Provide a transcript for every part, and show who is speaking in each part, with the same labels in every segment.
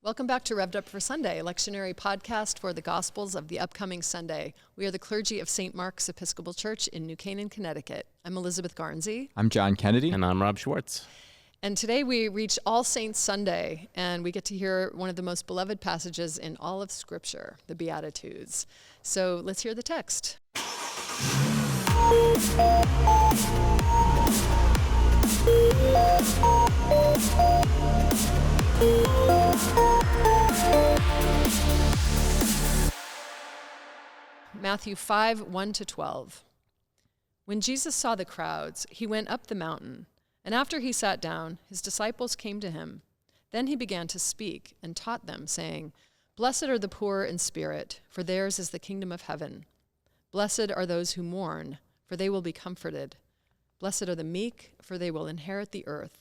Speaker 1: Welcome back to Rev'd Up for Sunday, a lectionary podcast for the Gospels of the upcoming Sunday. We are the clergy of St. Mark's Episcopal Church in New Canaan, Connecticut. I'm Elizabeth Garnsey.
Speaker 2: I'm John Kennedy.
Speaker 3: And I'm Rob Schwartz.
Speaker 1: And today we reach All Saints Sunday, and we get to hear one of the most beloved passages in all of Scripture, the Beatitudes. So let's hear the text. Matthew 5, 1-12. When Jesus saw the crowds, he went up the mountain, and after he sat down, his disciples came to him. Then he began to speak and taught them, saying, "Blessed are the poor in spirit, for theirs is the kingdom of heaven. Blessed are those who mourn, for they will be comforted. Blessed are the meek, for they will inherit the earth.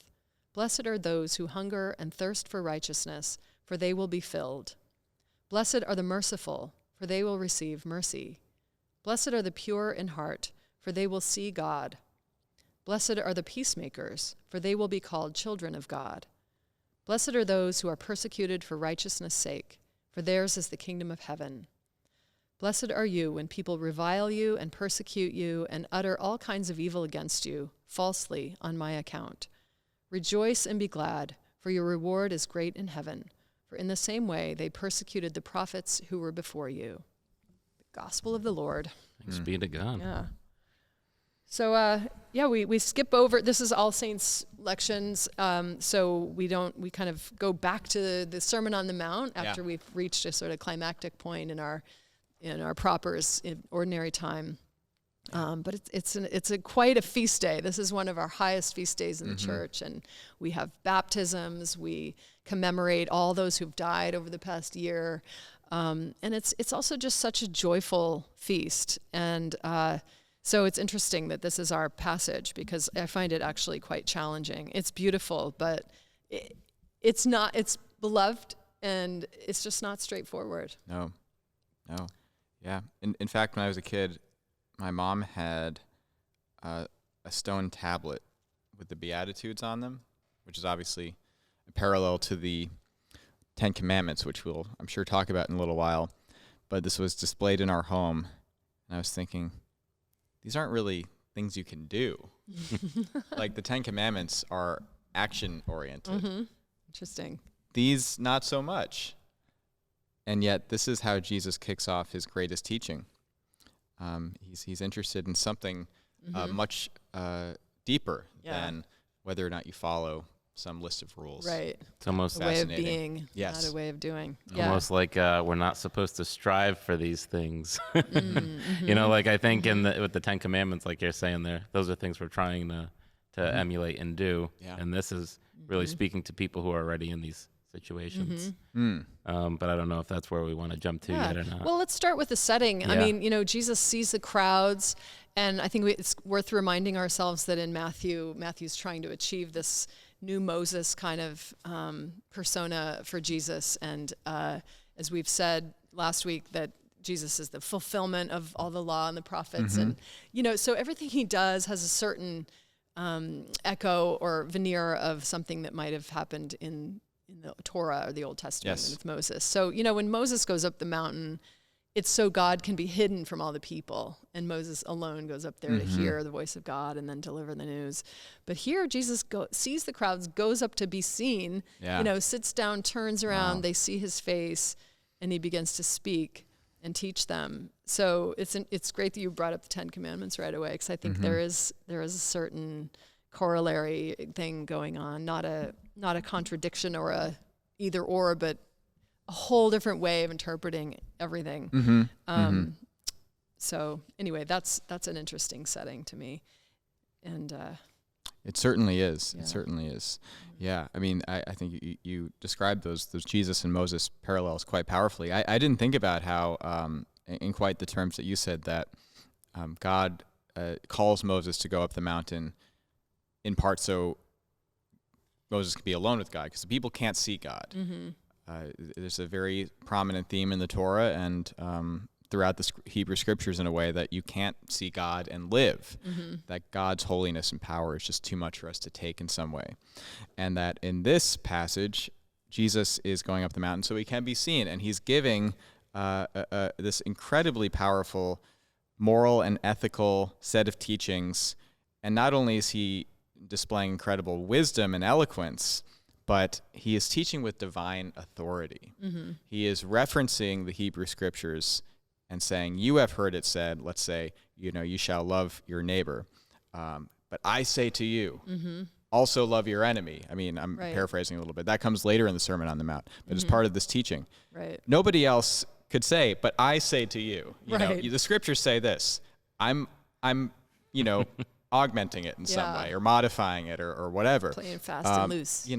Speaker 1: Blessed are those who hunger and thirst for righteousness, for they will be filled. Blessed are the merciful, for they will receive mercy. Blessed are the pure in heart, for they will see God. Blessed are the peacemakers, for they will be called children of God. Blessed are those who are persecuted for righteousness' sake, for theirs is the kingdom of heaven. Blessed are you when people revile you and persecute you and utter all kinds of evil against you, falsely on my account. Rejoice and be glad, for your reward is great in heaven. For in the same way they persecuted the prophets who were before you." The Gospel of the Lord.
Speaker 3: Thanks be to God.
Speaker 1: Yeah. So, we skip over, this is All Saints lections, so we kind of go back to the Sermon on the Mount after we've reached a sort of climactic point in our propers in ordinary time. But it's quite a feast day. This is one of our highest feast days in the church, and we have baptisms. We commemorate all those who've died over the past year, and it's also just such a joyful feast. And so it's interesting that this is our passage because I find it actually quite challenging. It's beautiful, but it's not. It's beloved, and it's just not straightforward.
Speaker 2: No. Yeah. In fact, when I was a kid, my mom had a stone tablet with the Beatitudes on them, which is obviously a parallel to the Ten Commandments, which we'll, I'm sure, talk about in a little while. But this was displayed in our home, and I was thinking, these aren't really things you can do. Like the Ten Commandments are action-oriented.
Speaker 1: Mm-hmm. Interesting.
Speaker 2: These, not so much. And yet, this is how Jesus kicks off his greatest teaching. He's interested in something much deeper than whether or not you follow some list of rules.
Speaker 1: Right.
Speaker 3: It's almost
Speaker 1: a way of being, not a way of doing.
Speaker 3: Almost like we're not supposed to strive for these things. You know, like I think with the Ten Commandments, like you're saying there, those are things we're trying to emulate and do. Yeah. And this is really speaking to people who are already in these situations. But I don't know if that's where we want to jump to yet or not.
Speaker 1: Well, let's start with the setting. Yeah. I mean, Jesus sees the crowds, and I think it's worth reminding ourselves that in Matthew's trying to achieve this new Moses kind of persona for Jesus. And as we've said last week, that Jesus is the fulfillment of all the law and the prophets. And, so everything he does has a certain echo or veneer of something that might have happened in the Torah or the Old Testament with Moses. So, when Moses goes up the mountain, it's so God can be hidden from all the people, and Moses alone goes up there to hear the voice of God and then deliver the news. But here, Jesus sees the crowds, goes up to be seen, sits down, turns around, they see his face, and he begins to speak and teach them. So it's great that you brought up the Ten Commandments right away, because I think there is a certain corollary thing going on, not a contradiction or a either or, but a whole different way of interpreting everything. So anyway, that's an interesting setting to me, and
Speaker 2: it certainly is. It certainly is. Yeah, I mean, I think you described those Jesus and Moses parallels quite powerfully. I didn't think about how, in quite the terms that you said, that God calls Moses to go up the mountain, in part so Moses can be alone with God, because the people can't see God. There's a very prominent theme in the Torah and throughout the Hebrew Scriptures in a way that you can't see God and live, that God's holiness and power is just too much for us to take in some way. And that in this passage, Jesus is going up the mountain so he can be seen, and he's giving this incredibly powerful moral and ethical set of teachings. And not only is he displaying incredible wisdom and eloquence, but he is teaching with divine authority. Mm-hmm. He is referencing the Hebrew scriptures and saying, you have heard it said, let's say, you shall love your neighbor. But I say to you, also love your enemy. I mean, I'm paraphrasing a little bit. That comes later in the Sermon on the Mount, but as part of this teaching.
Speaker 1: Right.
Speaker 2: Nobody else could say, but I say to you. You know, the scriptures say this. I'm augmenting it in some way or modifying it or whatever.
Speaker 1: Playing fast and loose.
Speaker 2: He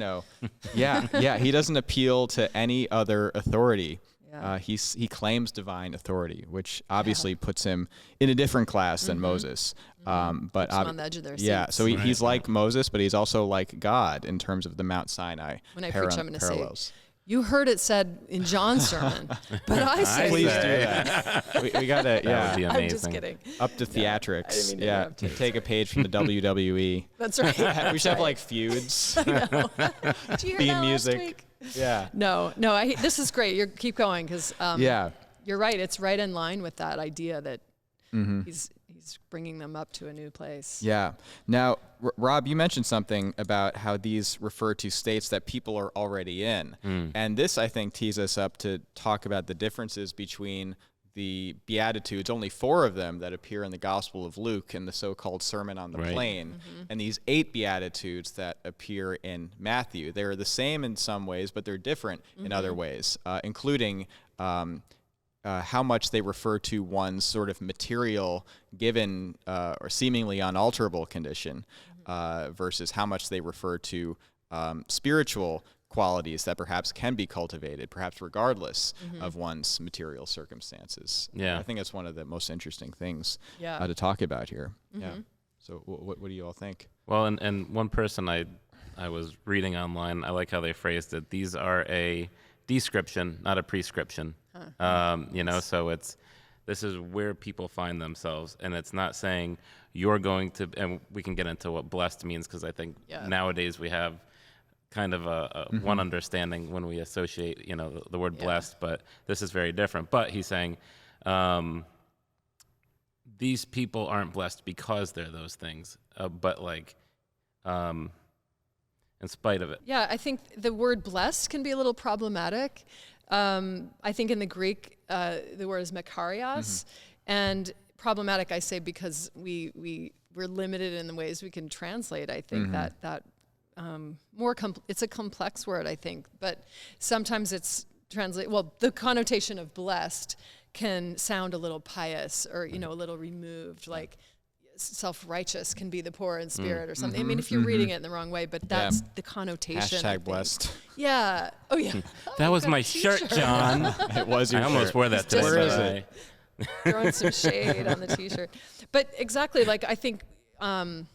Speaker 2: doesn't appeal to any other authority. Yeah. He claims divine authority, which obviously puts him in a different class than Moses. But
Speaker 1: on the edge of their seats.
Speaker 2: Yeah, so he's like Moses, but he's also like God in terms of the Mount Sinai.
Speaker 1: When I preach, I'm going to say, you heard it said in John's sermon, but I say,
Speaker 2: please do that. we got to,
Speaker 3: That would be amazing.
Speaker 1: I'm just kidding.
Speaker 2: Up to theatrics. Take a page from the WWE.
Speaker 1: That's right.
Speaker 2: We should have like feuds.
Speaker 1: I know. Did you hear
Speaker 2: theme
Speaker 1: that
Speaker 2: music.
Speaker 1: last week?
Speaker 2: Yeah.
Speaker 1: No. This is great. Keep going because you're right. It's right in line with that idea that he's bringing them up to a new place.
Speaker 2: Yeah. Now, Rob, you mentioned something about how these refer to states that people are already in. And this, I think, tees us up to talk about the differences between the Beatitudes, only 4 of them that appear in the Gospel of Luke in the so-called Sermon on the Plain, and these 8 Beatitudes that appear in Matthew. They're the same in some ways, but they're different in other ways, including how much they refer to one's sort of material given or seemingly unalterable condition versus how much they refer to spiritual qualities that perhaps can be cultivated, perhaps regardless of one's material circumstances.
Speaker 3: Yeah.
Speaker 2: I think that's one of the most interesting things to talk about here. Yeah. So what do you all think?
Speaker 3: Well, and one person I was reading online, I like how they phrased it. These are a description, not a prescription. So this is where people find themselves, and it's not saying you're going to, and we can get into what blessed means, because I think nowadays we have kind of a one understanding when we associate, the word blessed, but this is very different. But he's saying these people aren't blessed because they're those things, but in spite of it.
Speaker 1: Yeah, I think the word blessed can be a little problematic. I think in the Greek, the word is makarios, and problematic, I say, because we're limited in the ways we can translate. I think that it's a complex word, I think, but sometimes it's the connotation of blessed can sound a little pious or, a little removed, like self-righteous can be the poor in spirit or something. I mean, if you're reading it in the wrong way, but that's the connotation.
Speaker 2: # blessed.
Speaker 1: Yeah. Oh, yeah.
Speaker 3: That was my shirt, John.
Speaker 2: It was your shirt.
Speaker 3: I almost wore that today.
Speaker 2: Where is it?
Speaker 1: Throwing some shade on the T-shirt. But exactly, I think I'm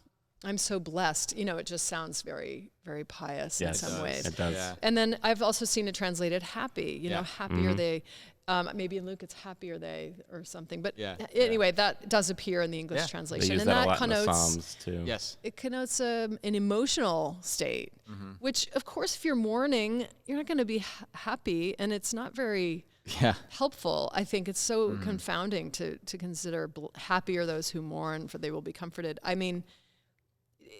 Speaker 1: so blessed. It just sounds very, very pious in some ways.
Speaker 3: It does.
Speaker 2: Yeah.
Speaker 1: And then I've also seen it translated happy. Happy are they. Maybe in Luke it's happy are they or something. But anyway, that does appear in the English translation.
Speaker 3: They use
Speaker 1: and
Speaker 3: that a lot
Speaker 1: connotes,
Speaker 3: in the Psalms too.
Speaker 2: Yes.
Speaker 1: It connotes an emotional state, which, of course, if you're mourning, you're not going to be happy, and it's not very helpful. I think it's so confounding to consider happy are those who mourn, for they will be comforted. I mean,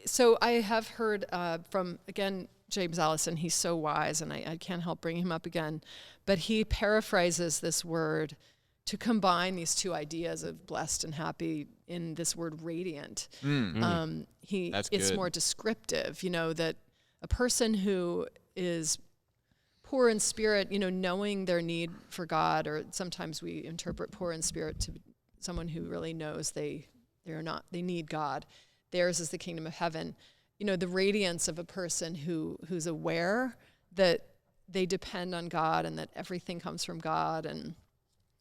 Speaker 1: so I have heard from, again, James Allison. He's so wise, and I can't help bringing him up again. But he paraphrases this word to combine these two ideas of blessed and happy in this word radiant. It's
Speaker 2: good.
Speaker 1: More descriptive, that a person who is poor in spirit, knowing their need for God, or sometimes we interpret poor in spirit to someone who really knows they need God. Theirs is the kingdom of heaven. The radiance of a person who's aware that they depend on God and that everything comes from God, and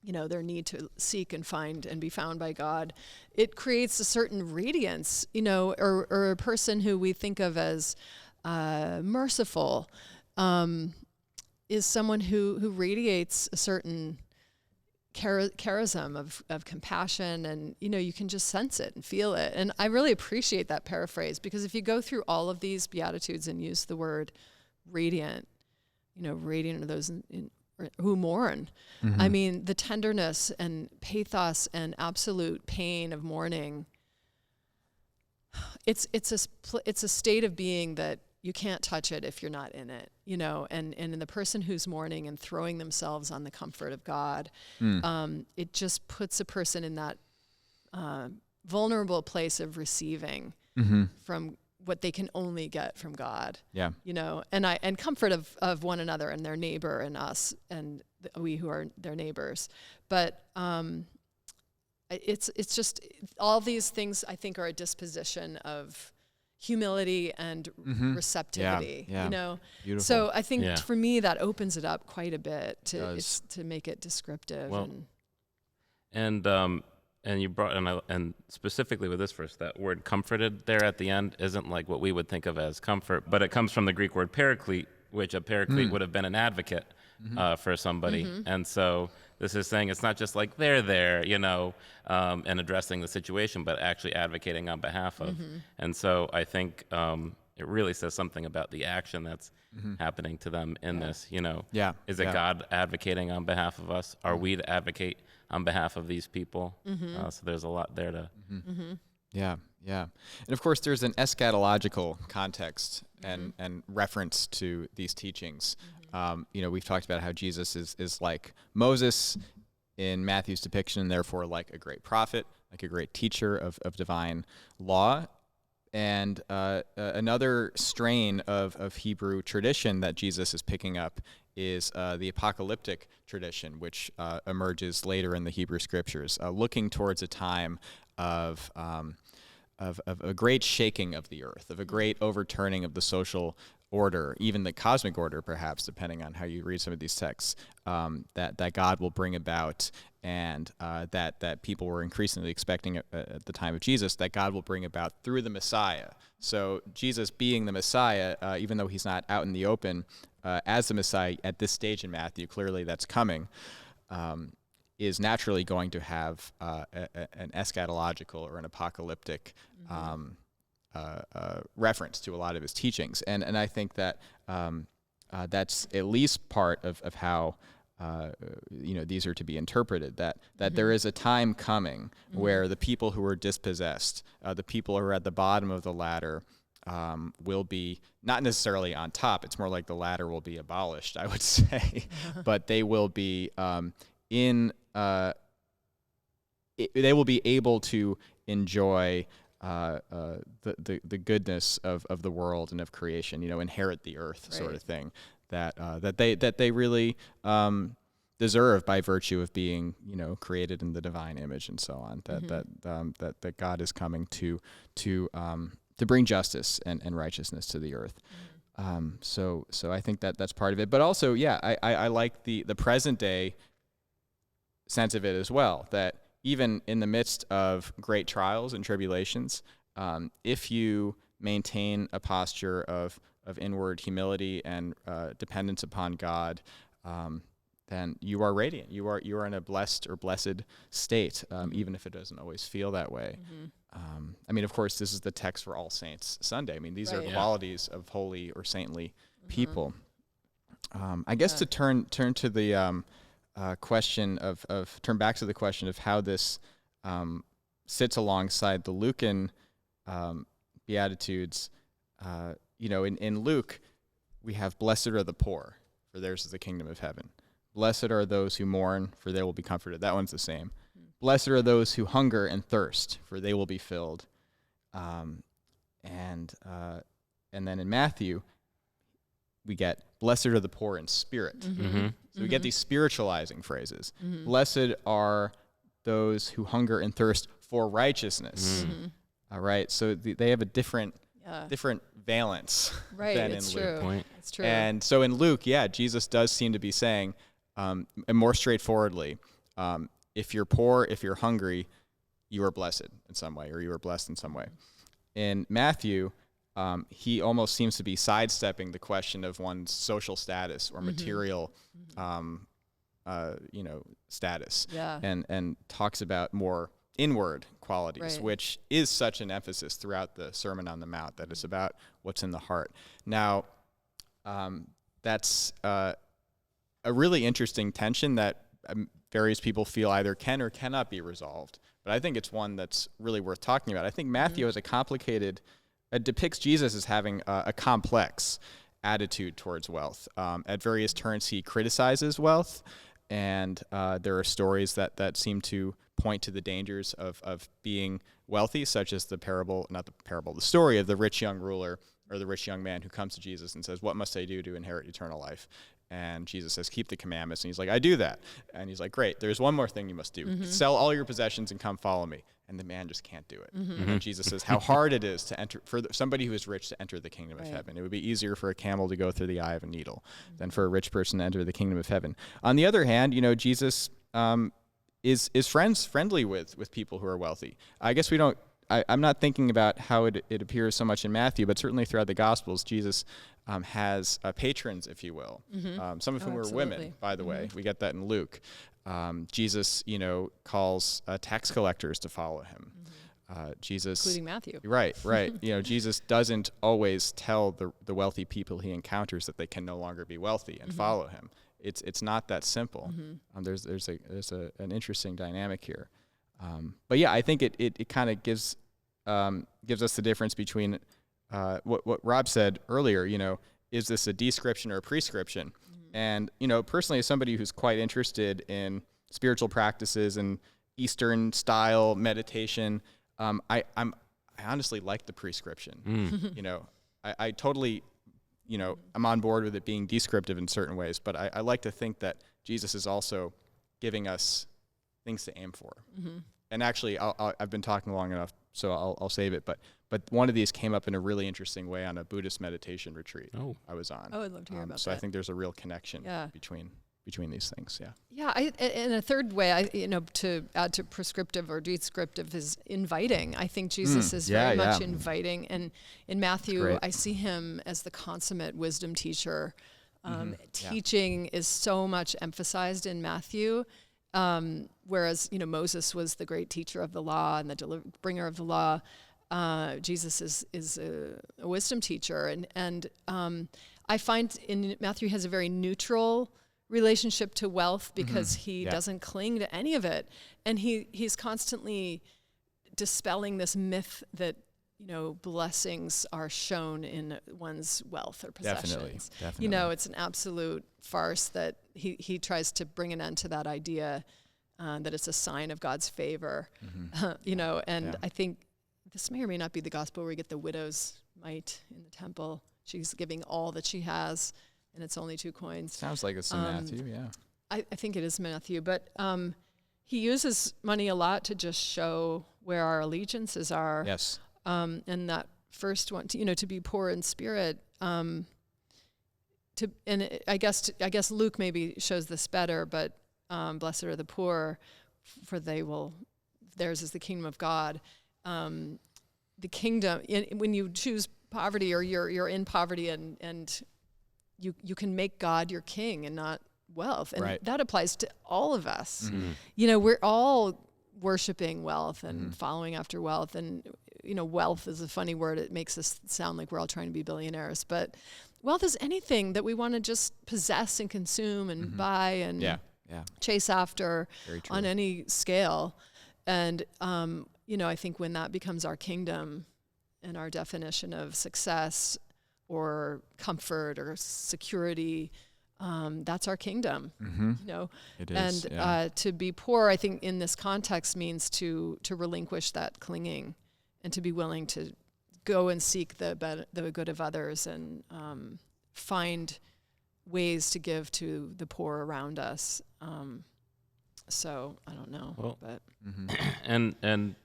Speaker 1: their need to seek and find and be found by God. It creates a certain radiance, or a person who we think of as merciful is someone who radiates a certain charism of compassion, and you can just sense it and feel it. And I really appreciate that paraphrase, because if you go through all of these Beatitudes and use the word radiant, radiant are those who mourn. I mean, the tenderness and pathos and absolute pain of mourning. It's a state of being that you can't touch it if you're not in it, and in the person who's mourning and throwing themselves on the comfort of God, it just puts a person in that vulnerable place of receiving from what they can only get from God.
Speaker 2: Yeah.
Speaker 1: And comfort of one another and their neighbor and us and we who are their neighbors. But it's just all these things I think are a disposition of humility and receptivity.
Speaker 2: Yeah. Beautiful.
Speaker 1: So I think for me that opens it up quite a bit to make it descriptive.
Speaker 3: Well, and you brought and specifically with this verse, that word comforted there at the end isn't like what we would think of as comfort, but it comes from the Greek word paraclete, which a paraclete would have been an advocate for somebody. And so this is saying it's not just like they're there, and addressing the situation, but actually advocating on behalf of. And so I think it really says something about the action that's happening to them in this. Is it God advocating on behalf of us? Are we to advocate on behalf of these people? So there's a lot there to.
Speaker 2: Yeah. And of course, there's an eschatological context and reference to these teachings. We've talked about how Jesus is like Moses in Matthew's depiction, and therefore like a great prophet, like a great teacher of divine law. And another strain of Hebrew tradition that Jesus is picking up is the apocalyptic tradition, which emerges later in the Hebrew Scriptures, looking towards a time of a great shaking of the earth, of a great overturning of the social order, even the cosmic order, perhaps, depending on how you read some of these texts, that God will bring about, and that people were increasingly expecting at the time of Jesus, that God will bring about through the Messiah. So Jesus being the Messiah, even though he's not out in the open as the Messiah at this stage in Matthew, clearly that's coming, is naturally going to have an eschatological or an apocalyptic reference to a lot of his teachings. And I think that that's at least part of how these are to be interpreted, that there is a time coming where the people who are dispossessed, the people who are at the bottom of the ladder, will be not necessarily on top. It's more like the ladder will be abolished, I would say, but they will be they will be able to enjoy the goodness of the world and of creation, inherit the earth, sort of thing, that they really deserve by virtue of being, created in the divine image and so on. That God is coming to bring justice and righteousness to the earth. So I think that's part of it. But also, I like the present day sense of it as well, that even in the midst of great trials and tribulations, if you maintain a posture of inward humility and dependence upon God, then you are radiant. You are in a blessed or blessed state, even if it doesn't always feel that way. Of course, this is the text for All Saints Sunday. these are qualities of holy or saintly people. I guess to turn to the question turn back to the question of how this sits alongside the Lucan Beatitudes. In Luke, we have blessed are the poor, for theirs is the kingdom of heaven. Blessed are those who mourn, for they will be comforted. That one's the same. Blessed are those who hunger and thirst, for they will be filled. And then in Matthew, we get blessed are the poor in spirit. So we get these spiritualizing phrases. Blessed are those who hunger and thirst for righteousness. All right, so they have a different valence than in Luke.
Speaker 1: It's true.
Speaker 2: And so in Luke, Jesus does seem to be saying, more straightforwardly, if you're poor, if you're hungry, you are blessed in some way, or you are blessed in some way. In Matthew, he almost seems to be sidestepping the question of one's social status or material, status, and talks about more inward qualities, which is such an emphasis throughout the Sermon on the Mount, that it's about what's in the heart. Now, that's a really interesting tension that various people feel either can or cannot be resolved. But I think it's one that's really worth talking about. I think Matthew has depicts Jesus as having a complex attitude towards wealth. At various turns, he criticizes wealth, and there are stories that seem to point to the dangers of being wealthy, such as the story of the rich young ruler or the rich young man who comes to Jesus and says, "What must I do to inherit eternal life?" And Jesus says, "Keep the commandments." And he's like, "I do that." And he's like, "Great, there's one more thing you must do. Sell all your possessions and come follow me." And the man just can't do it. And then Jesus says how hard it is to enter, for somebody who is rich to enter the kingdom of heaven. It would be easier for a camel to go through the eye of a needle than for a rich person to enter the kingdom of heaven. On the other hand, Jesus is friendly with people who are wealthy. I guess I'm not thinking about how it appears so much in Matthew, but certainly throughout the Gospels, Jesus has patrons, if you will, some of whom are women, by the way. We get that in Luke. Jesus, calls tax collectors to follow him. Jesus,
Speaker 1: including Matthew.
Speaker 2: Right. Jesus doesn't always tell the wealthy people he encounters that they can no longer be wealthy and follow him. It's not that simple. There's an interesting dynamic here. But yeah, I think it kind of gives us the difference between what Rob said earlier. Is this a description or a prescription? And personally, as somebody who's quite interested in spiritual practices and Eastern style meditation, I honestly like the prescription. I totally, I'm on board with it being descriptive in certain ways, but I like to think that Jesus is also giving us things to aim for. And actually, I've been talking long enough, so I'll save it. But one of these came up in a really interesting way on a Buddhist meditation retreat I was on.
Speaker 1: Oh, I'd love to hear about that.
Speaker 2: So I think there's a real connection between these things. Yeah.
Speaker 1: Yeah. In a third way, to add to prescriptive or descriptive is inviting. I think Jesus is very much inviting, and in Matthew, I see him as the consummate wisdom teacher. Teaching is so much emphasized in Matthew. Whereas, Moses was the great teacher of the law and the bringer of the law, Jesus is a wisdom teacher. And I find in Matthew has a very neutral relationship to wealth because he doesn't cling to any of it. And he's constantly dispelling this myth that, blessings are shown in one's wealth or possessions.
Speaker 2: Definitely.
Speaker 1: It's an absolute farce that he tries to bring an end to that idea that it's a sign of God's favor, I think this may or may not be the gospel where we get the widow's mite in the temple. She's giving all that she has, and it's only 2 coins.
Speaker 2: Sounds like it's in Matthew, yeah.
Speaker 1: I think it is Matthew, but he uses money a lot to just show where our allegiances are.
Speaker 2: Yes.
Speaker 1: And that first one, to be poor in spirit, I guess Luke maybe shows this better, but blessed are the poor, for theirs is the kingdom of God. The kingdom, when you choose poverty or you're in poverty and you can make God your king and not wealth. And that applies to all of us. We're all worshiping wealth and following after wealth. And, wealth is a funny word. It makes us sound like we're all trying to be billionaires. But wealth is anything that we want to just possess and consume and buy and chase after on any scale. And, I think when that becomes our kingdom and our definition of success or comfort or security, that's our kingdom.
Speaker 2: It is.
Speaker 1: And to be poor, I think in this context means to relinquish that clinging and to be willing to go and seek the good of others and find ways to give to the poor around us. So I don't know, but
Speaker 3: and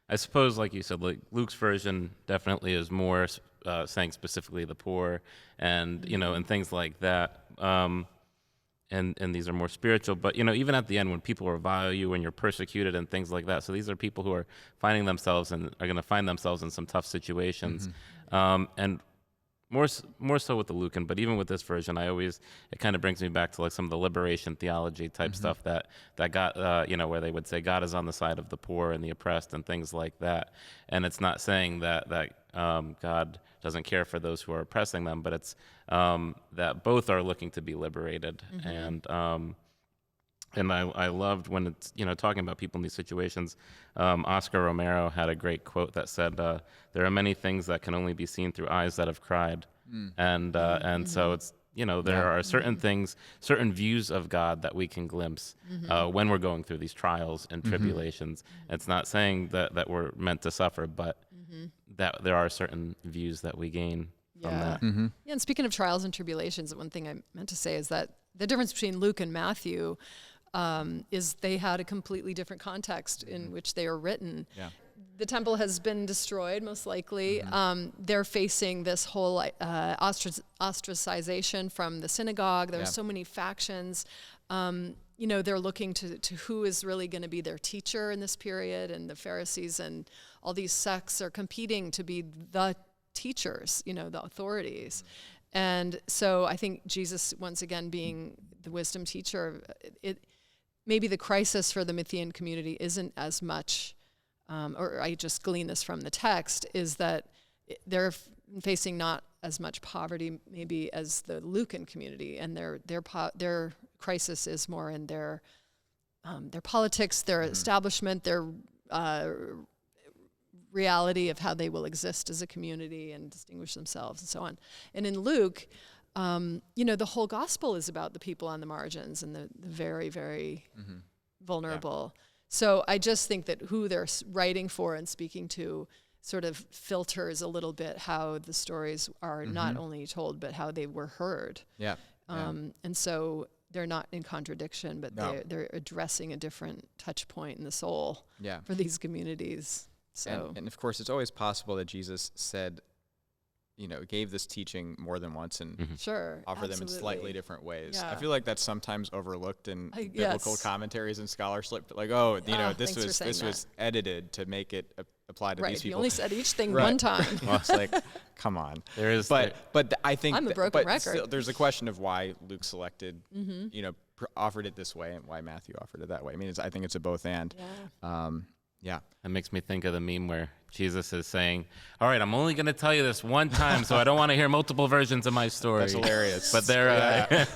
Speaker 3: I suppose, like you said, like Luke's version definitely is more saying specifically the poor, and and things like that. And these are more spiritual, but even at the end when people revile you and you're persecuted and things like that. So these are people who are finding themselves and are going to find themselves in some tough situations. And more so with the Lucan, but even with this version, it kind of brings me back to like some of the liberation theology type stuff that got, where they would say God is on the side of the poor and the oppressed and things like that. And it's not saying that God doesn't care for those who are oppressing them, but it's that both are looking to be liberated. And I loved when it's, talking about people in these situations, Oscar Romero had a great quote that said, there are many things that can only be seen through eyes that have cried. And so it's, there are certain things, certain views of God that we can glimpse when we're going through these trials and tribulations. It's not saying that we're meant to suffer, but that there are certain views that we gain from that.
Speaker 1: Yeah, and speaking of trials and tribulations, one thing I meant to say is that the difference between Luke and Matthew is they had a completely different context in which they are written.
Speaker 2: Yeah.
Speaker 1: The temple has been destroyed, most likely. They're facing this whole ostracization from the synagogue. There are so many factions. They're looking to who is really going to be their teacher in this period, and the Pharisees and all these sects are competing to be the teachers, the authorities. And so I think Jesus, once again, being the wisdom teacher, maybe the crisis for the Matthean community isn't as much, or I just glean this from the text, is that they're facing not as much poverty maybe as the Lucan community, and their crisis is more in their politics, their establishment, their reality of how they will exist as a community and distinguish themselves and so on. And in Luke, the whole gospel is about the people on the margins and the very, very vulnerable. Yeah. So I just think that who they're writing for and speaking to sort of filters a little bit how the stories are not only told, but how they were heard. Yeah. And so they're not in contradiction, but they're addressing a different touch point in the soul for these communities. So,
Speaker 2: and of course, it's always possible that Jesus said, gave this teaching more than once and offer them in slightly different ways. Yeah. I feel like that's sometimes overlooked in biblical commentaries and scholarship. Like, this was edited to make it apply to these people.
Speaker 1: He only said each thing one time.
Speaker 2: Well, it's like, come on. But I think
Speaker 1: I'm a broken record.
Speaker 2: Still, there's a question of why Luke selected, offered it this way and why Matthew offered it that way. I mean, I think it's a both and. Yeah.
Speaker 3: That makes me think of the meme where Jesus is saying, all right, I'm only going to tell you this one time, so I don't want to hear multiple versions of my story.
Speaker 2: That's hilarious.
Speaker 3: But they're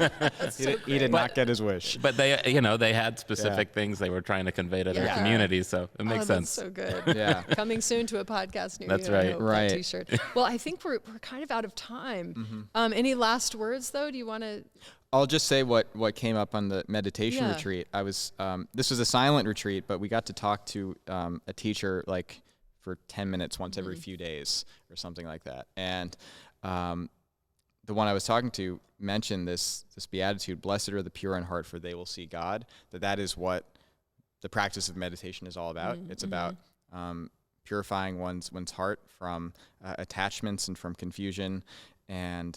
Speaker 2: he did not get his wish.
Speaker 3: But they had specific things they were trying to convey to their community, so it makes sense.
Speaker 1: That's so good. Yeah. Coming soon to a podcast near
Speaker 3: that's
Speaker 1: you.
Speaker 3: Right.
Speaker 1: That t-shirt. Well, I think we're kind of out of time. Any last words, though? Do you want to...
Speaker 2: I'll just say what came up on the meditation retreat. I was this was a silent retreat, but we got to talk to a teacher like for 10 minutes once every few days or something like that. And the one I was talking to mentioned this beatitude: "Blessed are the pure in heart, for they will see God." That is what the practice of meditation is all about. It's about purifying one's heart from attachments and from confusion. And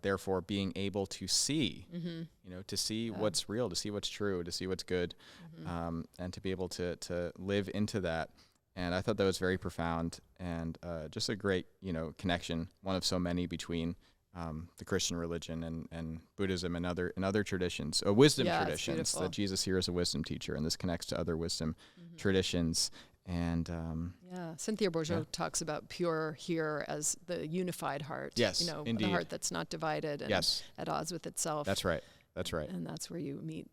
Speaker 2: therefore being able to see, to see what's real, to see what's true, to see what's good, and to be able to live into that. And I thought that was very profound and just a great, connection, one of so many between the Christian religion and Buddhism and other traditions, wisdom traditions. That Jesus here is a wisdom teacher, and this connects to other wisdom traditions. And
Speaker 1: Cynthia Bourgeau talks about pure here as the unified heart.
Speaker 2: Yes, indeed.
Speaker 1: The heart that's not divided and at odds with itself.
Speaker 2: That's right.
Speaker 1: And that's where you meet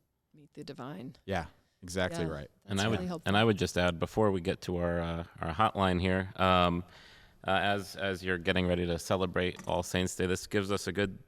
Speaker 1: the divine.
Speaker 2: Yeah, exactly right.
Speaker 3: And I would just add, before we get to our hotline here, as you're getting ready to celebrate All Saints Day, this gives us a good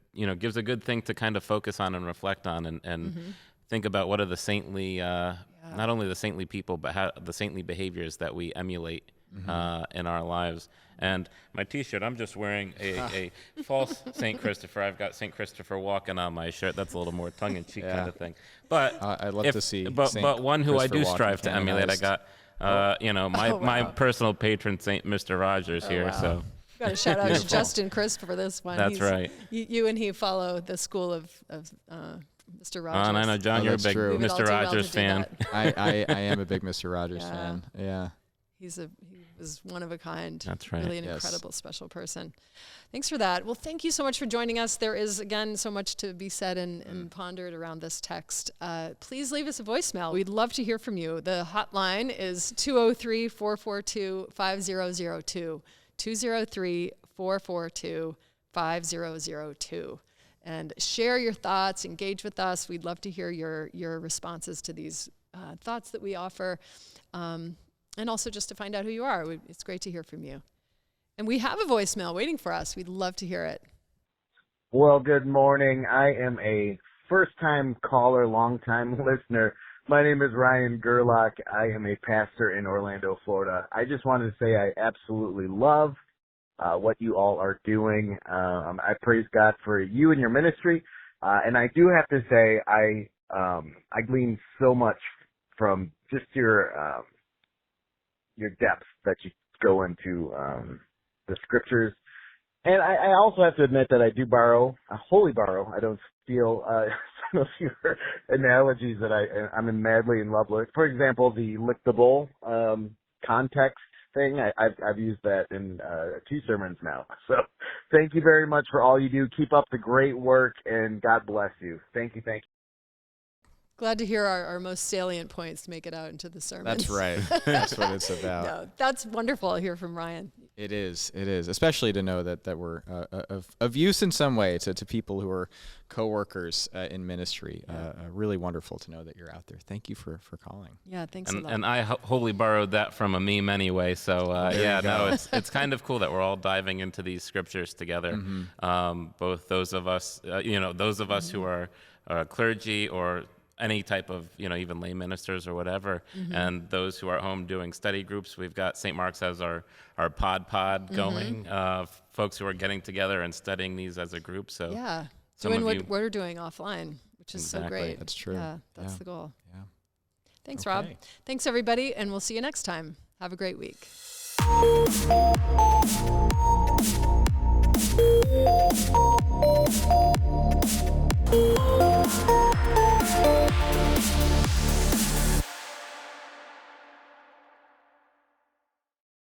Speaker 3: thing to kind of focus on and reflect on and think about what are the saintly, not only the saintly people, but how the saintly behaviors that we emulate in our lives. And my T-shirt, I'm just wearing a false St. Christopher. I've got St. Christopher walking on my shirt. That's a little more tongue-in-cheek kind of thing. But
Speaker 2: I'd love to see.
Speaker 3: But one who I do strive to emulate. I got, my personal patron Saint Mr. Rogers here.
Speaker 1: Wow.
Speaker 3: So.
Speaker 1: Got a shout out to Justin Crisp for this one.
Speaker 3: That's right.
Speaker 1: You and he follow the school of Mr. Rogers.
Speaker 3: And I know, John, you're a big Mr. Rogers fan.
Speaker 2: I am a big Mr. Rogers fan. Yeah.
Speaker 1: He was was one of a kind.
Speaker 3: That's right.
Speaker 1: Really an incredible, special person. Thanks for that. Well, thank you so much for joining us. There is, again, so much to be said and pondered around this text. Please leave us a voicemail. We'd love to hear from you. The hotline is 203-442-5002, 203-442-5002. And share your thoughts, engage with us. We'd love to hear your responses to these thoughts that we offer, and also just to find out who you are. It's great to hear from you. And we have a voicemail waiting for us. We'd love to hear it.
Speaker 4: Well, good morning. I am a first-time caller, long-time listener. My name is Ryan Gerlach. I am a pastor in Orlando, Florida. I just wanted to say I absolutely love what you all are doing. I praise God for you and your ministry. And I do have to say I glean so much from just your depth that you go into the scriptures. And I also have to admit that I do wholly borrow. I don't steal some of your analogies that I'm madly in love with. For example, the lick the bowl context thing. I've used that in 2 sermons now. So thank you very much for all you do. Keep up the great work, and God bless you. Thank you.
Speaker 1: Glad to hear our most salient points make it out into the sermon.
Speaker 2: That's right. That's what it's about.
Speaker 1: No, that's wonderful to hear from Ryan.
Speaker 2: It is, especially to know that we're of use in some way to people who are coworkers in ministry. Really wonderful to know that you're out there. Thank you for calling.
Speaker 1: Yeah, thanks a lot.
Speaker 3: And I wholly borrowed that from a meme anyway. So it's kind of cool that we're all diving into these scriptures together. Mm-hmm. Both those of us, who are clergy or any type of, even lay ministers or whatever, and those who are at home doing study groups. We've got St. Mark's as our pod going, folks who are getting together and studying these as a group. So
Speaker 1: yeah, doing what we're doing offline, which is so great.
Speaker 2: That's true.
Speaker 1: Yeah, that's the goal.
Speaker 2: Yeah.
Speaker 1: Thanks, Rob. Thanks, everybody, and we'll see you next time. Have a great week.